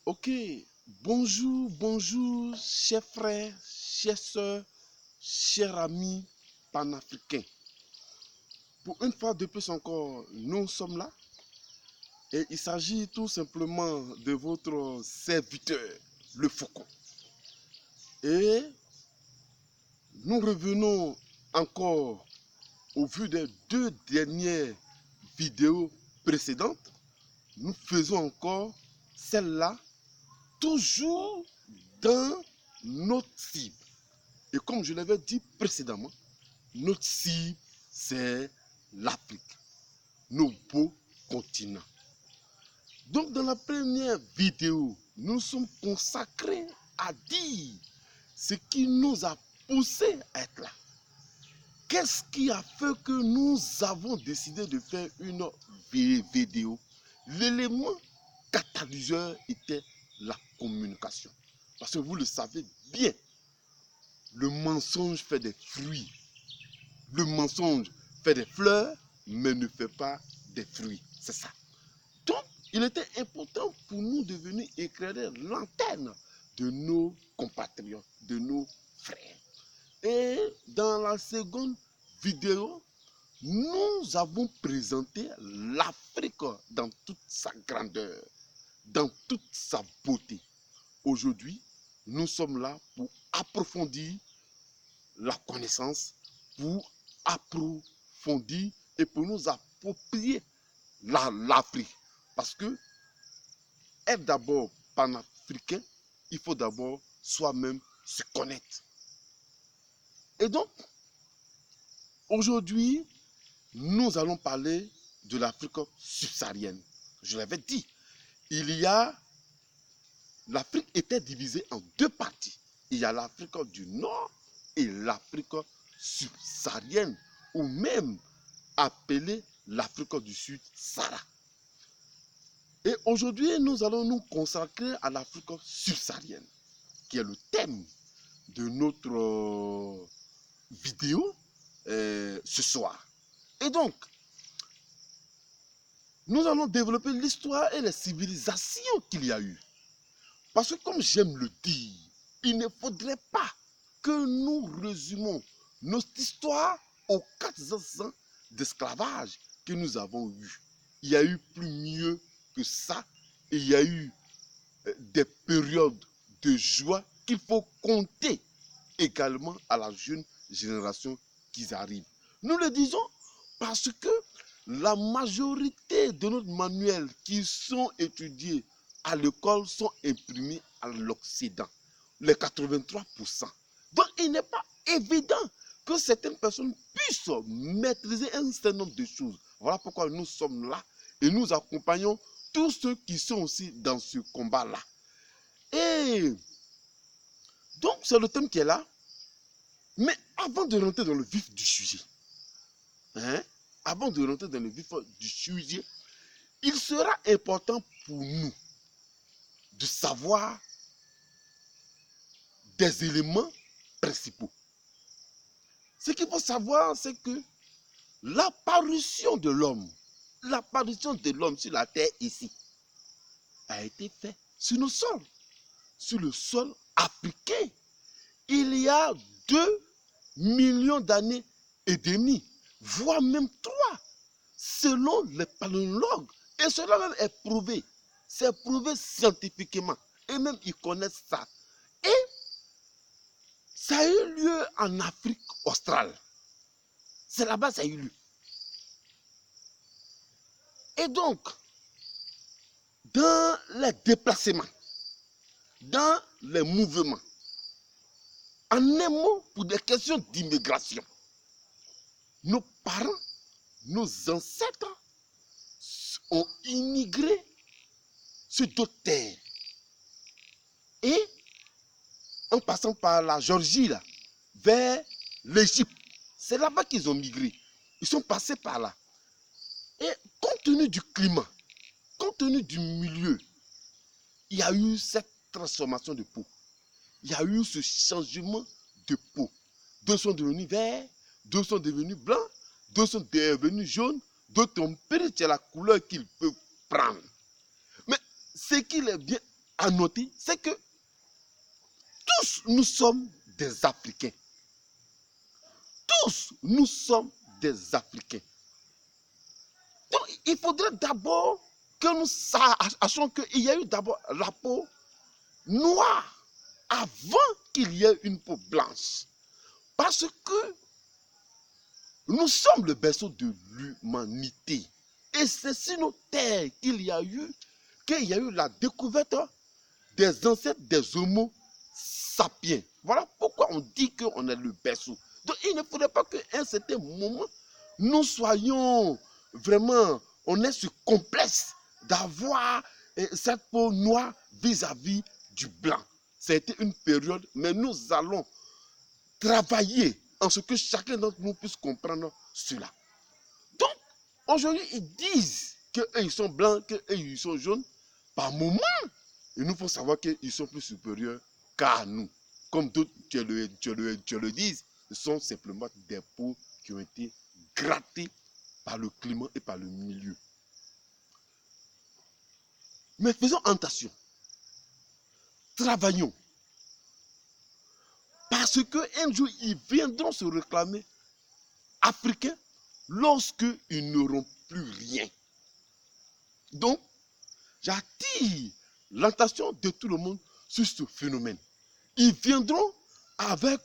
Ok, bonjour, chers frères, chères sœurs, chers amis panafricains. Pour une fois de plus encore, nous sommes là et il s'agit tout simplement de votre serviteur, le Faucon. Et nous revenons encore au vu des deux dernières vidéos précédentes. Nous faisons encore celle-là toujours dans notre cible. Et comme je l'avais dit précédemment, notre cible, c'est l'Afrique, nos beaux continents. Donc, dans la première vidéo, nous sommes consacrés à dire ce qui nous a poussé à être là. Qu'est-ce qui a fait que nous avons décidé de faire une vidéo? L'élément catalyseur était la communication. Parce que vous le savez bien, le mensonge fait des fruits. Le mensonge fait des fleurs, mais ne fait pas des fruits. C'est ça. Donc, il était important pour nous de venir éclairer l'antenne de nos compatriotes, de nos frères. Et dans la seconde vidéo, nous avons présenté l'Afrique dans toute sa grandeur, dans toute sa beauté. Aujourd'hui, nous sommes là pour approfondir la connaissance, pour approfondir et pour nous approprier l'Afrique. Parce que être d'abord panafricain, il faut d'abord soi-même se connaître. Et donc, aujourd'hui, nous allons parler de l'Afrique subsaharienne. Je l'avais dit, l'Afrique était divisée en deux parties. Il y a l'Afrique du Nord et l'Afrique subsaharienne, ou même appelée l'Afrique du Sud, Sahara. Et aujourd'hui, nous allons nous consacrer à l'Afrique subsaharienne, qui est le thème de notre vidéo ce soir. Et donc, nous allons développer l'histoire et les civilisations qu'il y a eu. Parce que comme j'aime le dire, il ne faudrait pas que nous résumons notre histoire aux 400 ans d'esclavage que nous avons eu. Il y a eu plus mieux que ça. Et il y a eu des périodes de joie qu'il faut compter également à la jeune génération qui arrive. Nous le disons parce que la majorité de nos manuels qui sont étudiés à l'école sont imprimés à l'Occident, les 83%. Donc il n'est pas évident que certaines personnes puissent maîtriser un certain nombre de choses. Voilà pourquoi nous sommes là et nous accompagnons tous ceux qui sont aussi dans ce combat-là. Et donc c'est le thème qui est là. Mais avant de rentrer dans le vif du sujet, il sera important pour nous de savoir des éléments principaux. Ce qu'il faut savoir, c'est que l'apparition de l'homme sur la terre ici, a été faite sur le sol africain. Il y a 2 millions d'années et demi, voire même 3, selon les paléontologues. Et cela même est prouvé. C'est prouvé scientifiquement. Et même ils connaissent ça. Et ça a eu lieu en Afrique australe. C'est là-bas que ça a eu lieu. Et donc, dans les déplacements, dans les mouvements, en un mot, pour des questions d'immigration, nos parents, nos ancêtres ont immigré sur d'autres terres. Et en passant par la Géorgie, là, vers l'Égypte, c'est là-bas qu'ils ont migré. Ils sont passés par là. Et compte tenu du climat, compte tenu du milieu, il y a eu cette transformation de peau. Il y a eu ce changement de peau. D'autres sont devenus verts, d'autres sont devenus blancs, d'autres sont devenus jaunes, d'autres ont perdu la couleur qu'ils peuvent prendre. Mais ce qu'il est bien, à noter, c'est que tous nous sommes des Africains. Tous nous sommes des Africains. Donc, il faudrait d'abord que nous sachions qu'il y a eu d'abord la peau noire avant qu'il y ait une peau blanche. Parce que nous sommes le berceau de l'humanité. Et c'est sur nos terres qu'il y a eu la découverte des ancêtres des Homo sapiens. Voilà pourquoi on dit qu'on est le berceau. Donc il ne faudrait pas qu'à un certain moment, nous soyons vraiment, on est ce complexe d'avoir cette peau noire vis-à-vis du blanc. C'était une période, mais nous allons travailler en ce que chacun d'entre nous puisse comprendre cela. Donc, aujourd'hui, ils disent qu'eux, ils sont blancs, qu'eux, ils sont jaunes. Par moment, il nous faut savoir qu'ils sont plus supérieurs qu'à nous. Comme d'autres tu le disent, ce sont simplement des peaux qui ont été grattées par le climat et par le milieu. Mais faisons attention. Travaillons. Parce qu'un jour, ils viendront se réclamer africains lorsqu'ils n'auront plus rien. Donc, j'attire l'attention de tout le monde sur ce phénomène. Ils viendront avec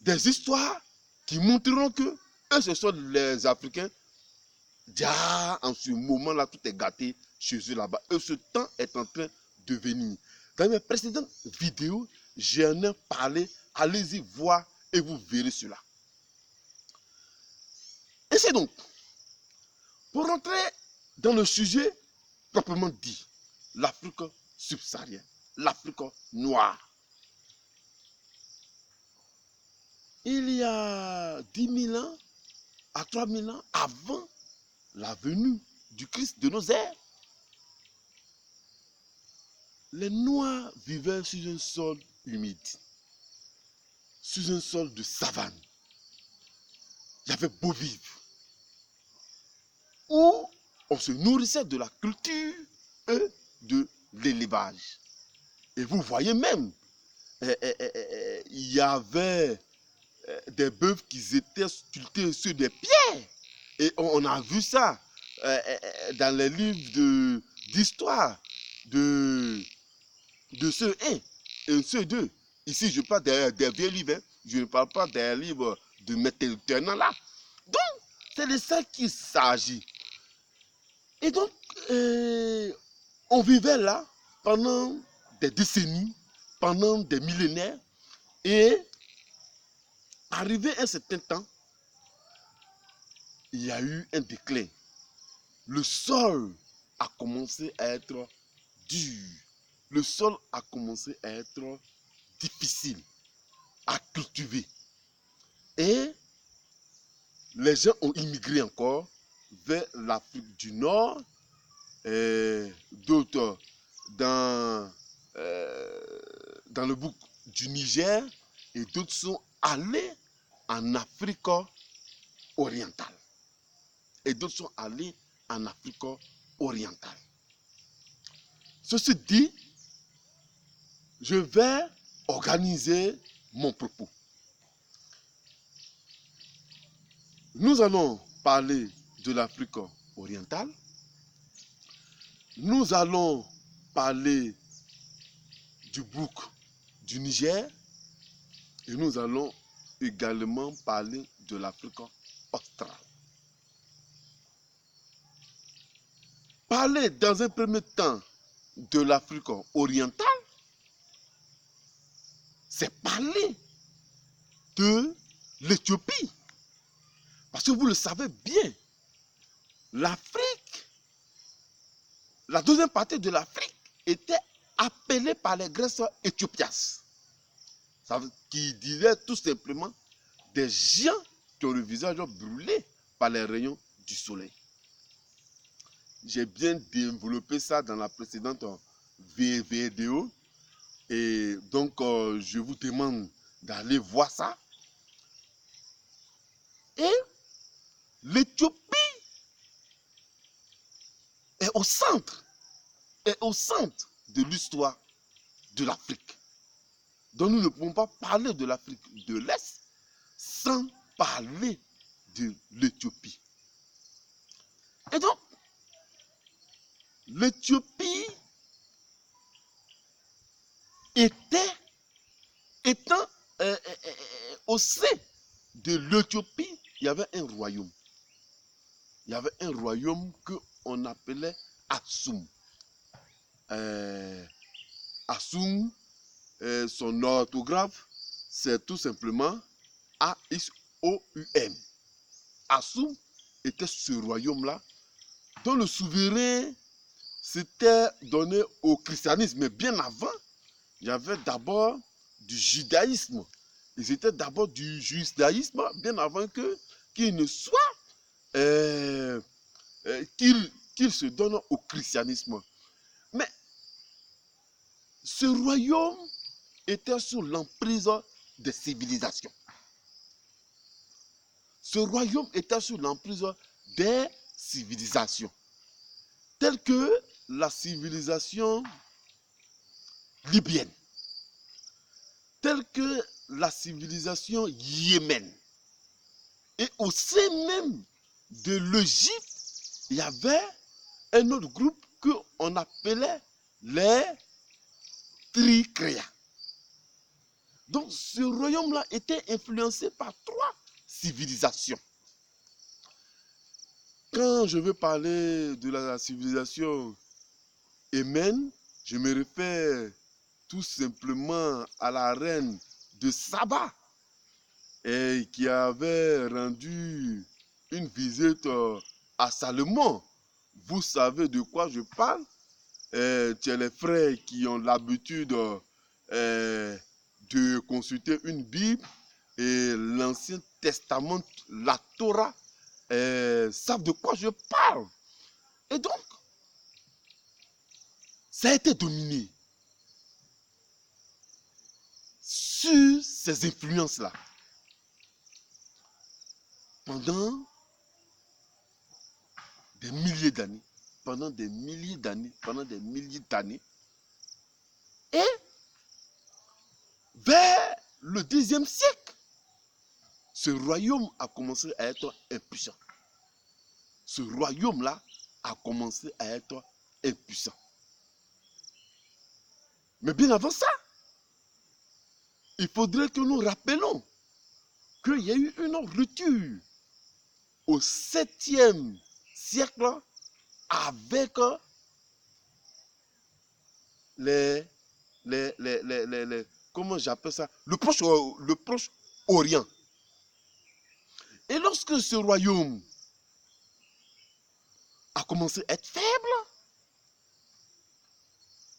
des histoires qui montreront que eux, ce sont les Africains. Déjà, en ce moment-là, tout est gâté chez eux là-bas. Et ce temps est en train de venir. Dans mes précédentes vidéos, j'en ai parlé. Allez-y voir et vous verrez cela. Et c'est donc, pour rentrer dans le sujet proprement dit, l'Afrique subsaharienne, l'Afrique noire. Il y a 10 000 ans à 3 000 ans avant la venue du Christ de nos ères, les Noirs vivaient sur un sol humide, sur un sol de savane. Il y avait beau vivre, où on se nourrissait de la culture et de l'élevage. Et vous voyez même, il y avait des bœufs qui étaient sculptés sur des pierres. Et on a vu ça dans les livres d'histoire de ceux 1 et ceux 2. Ici, je parle des vieux livres. Hein. Je ne parle pas des livres de maintenant là. Donc, c'est de ça qu'il s'agit. Et donc, on vivait là pendant des décennies, pendant des millénaires. Et arrivé un certain temps, il y a eu un déclin. Le sol a commencé à être dur. Le sol a commencé à être difficile à cultiver. Et les gens ont immigré encore vers l'Afrique du Nord, d'autres dans le bouc du Niger, et d'autres sont allés en Afrique orientale. Et d'autres sont allés en Afrique orientale. Ceci dit, je vais organiser mon propos. Nous allons parler de l'Afrique orientale. Nous allons parler du bouc du Niger. Et nous allons également parler de l'Afrique australe. Parler dans un premier temps de l'Afrique orientale, c'est parler de l'Éthiopie. Parce que vous le savez bien, l'Afrique, la deuxième partie de l'Afrique était appelée par les Grecs Éthiopias. Qui disaient tout simplement des gens qui ont le visage brûlé par les rayons du soleil. J'ai bien développé ça dans la précédente vidéo. Et donc, je vous demande d'aller voir ça. Et l'Éthiopie est au centre de l'histoire de l'Afrique. Donc nous ne pouvons pas parler de l'Afrique de l'Est sans parler de l'Éthiopie. Et donc, l'Éthiopie étant au sein de l'Éthiopie, il y avait un royaume. Il y avait un royaume qu'on appelait Aksum. Aksum, son orthographe, c'est tout simplement A-S-O-U-M. Aksum était ce royaume-là, dont le souverain s'était donné au christianisme. Mais bien avant, il y avait d'abord du judaïsme. Ils étaient d'abord du judaïsme, bien avant qu'il ne soit qu'il se donne au christianisme. Mais ce royaume était sous l'emprise des civilisations. Ce royaume était sous l'emprise des civilisations, telles que la civilisation libyenne, telle que la civilisation yémène. Et au sein même de l'Égypte, il y avait un autre groupe qu'on appelait les Tricréas. Donc ce royaume-là était influencé par trois civilisations. Quand je veux parler de la civilisation yémène, je me réfère tout simplement à la reine de Saba, et qui avait rendu une visite à Salomon. Vous savez de quoi je parle? Tu as les frères qui ont l'habitude de consulter une Bible et l'Ancien Testament, la Torah, savent de quoi je parle. Et donc, ça a été dominé sur ces influences-là pendant des milliers d'années, pendant des milliers d'années. Et vers le Xe siècle, ce royaume a commencé à être impuissant. Ce royaume-là a commencé à être impuissant. Mais bien avant ça, il faudrait que nous rappelions qu'il y a eu une rupture au 7e siècle avec comment j'appelle ça, le Proche Orient. Et lorsque ce royaume a commencé à être faible,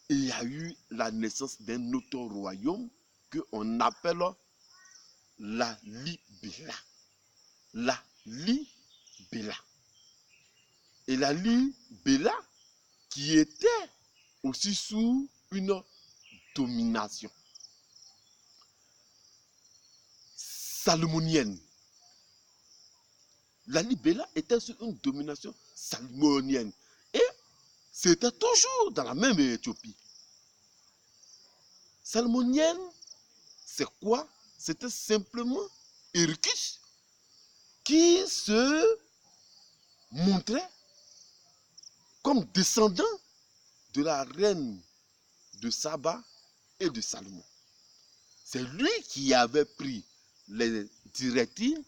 il y a eu la naissance d'un autre royaume qu'on appelle la Libéla. La Libéla. Et la Libéla qui était aussi sous une domination salomonienne. La Libéla était sous une domination salomonienne. Et c'était toujours dans la même Éthiopie. Salomonienne, c'est quoi? C'était simplement Héricus qui se montrait comme descendant de la reine de Saba et de Salomon. C'est lui qui avait pris les directives,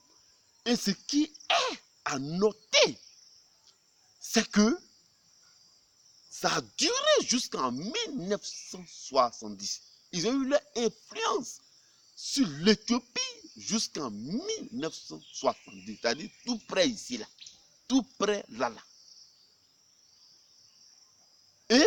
et ce qui est à noter, c'est que ça a duré jusqu'en 1970. Ils ont eu leur influence sur l'Éthiopie jusqu'en 1970, c'est-à-dire tout près ici, là, tout près là. Et